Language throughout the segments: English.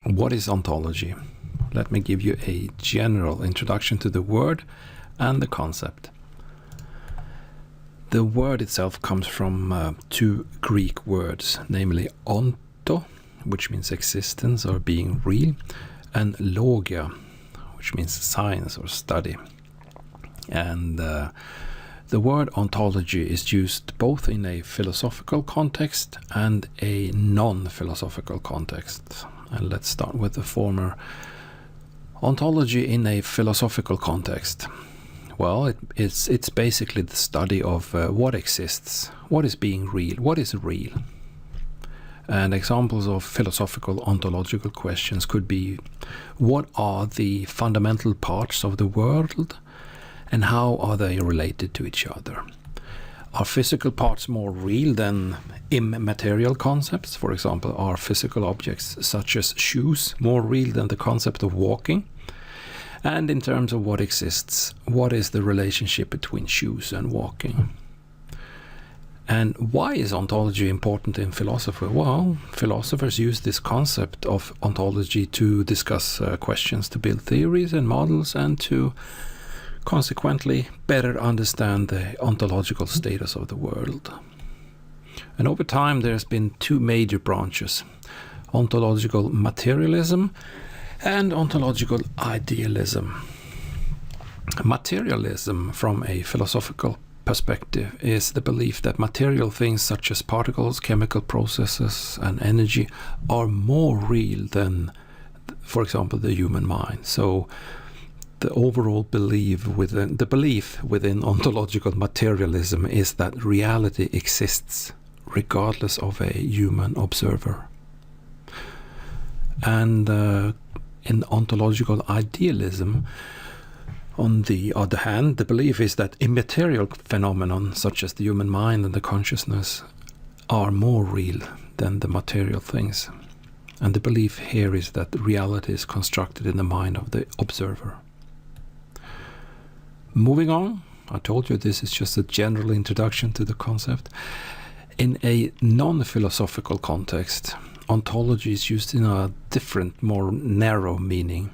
What is ontology? Let me give you a general introduction to the word and the concept. The word itself comes from two Greek words, namely onto, which means existence or being real, and logia, which means science or study. And the word ontology is used both in a philosophical context and a non-philosophical context. And let's start with the former. Ontology in a philosophical context. Well, it's basically the study of what exists, what is being real, what is real. And examples of philosophical ontological questions could be: what are the fundamental parts of the world and how are they related to each other? Are physical parts more real than immaterial concepts? For example, are physical objects such as shoes more real than the concept of walking? And in terms of what exists, what is the relationship between shoes and walking? And why is ontology important in philosophy? Well, philosophers use this concept of ontology to discuss questions, to build theories and models, and to consequently better understand the ontological status of the world. And over time there's been two major branches: ontological materialism and ontological idealism. Materialism, from a philosophical perspective, is the belief that material things such as particles, chemical processes and energy are more real than, for example, the human mind. So the overall belief within ontological materialism is that reality exists regardless of a human observer. And in ontological idealism, on the other hand, the belief is that immaterial phenomena such as the human mind and the consciousness are more real than the material things. And the belief here is that reality is constructed in the mind of the observer. Moving on, I told you this is just a general introduction to the concept. In a non-philosophical context, ontology is used in a different, more narrow meaning.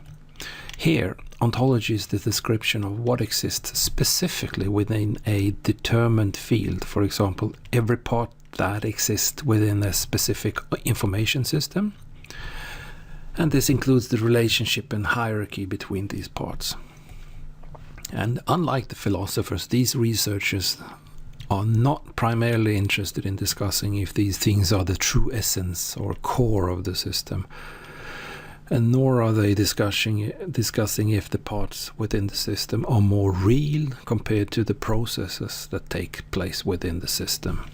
Here, ontology is the description of what exists specifically within a determined field. For example, every part that exists within a specific information system. And this includes the relationship and hierarchy between these parts. And unlike the philosophers, these researchers are not primarily interested in discussing if these things are the true essence or core of the system, and nor are they discussing if the parts within the system are more real compared to the processes that take place within the system.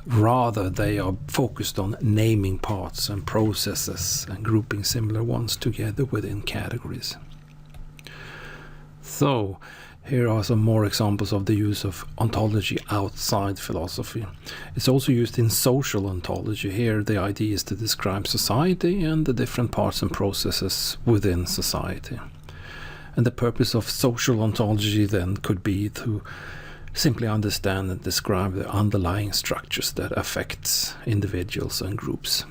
Rather, they are focused on naming parts and processes and grouping similar ones together within categories. So, here are some more examples of the use of ontology outside philosophy. It's also used in social ontology. Here the idea is to describe society and the different parts and processes within society. And the purpose of social ontology then could be to simply understand and describe the underlying structures that affect individuals and groups.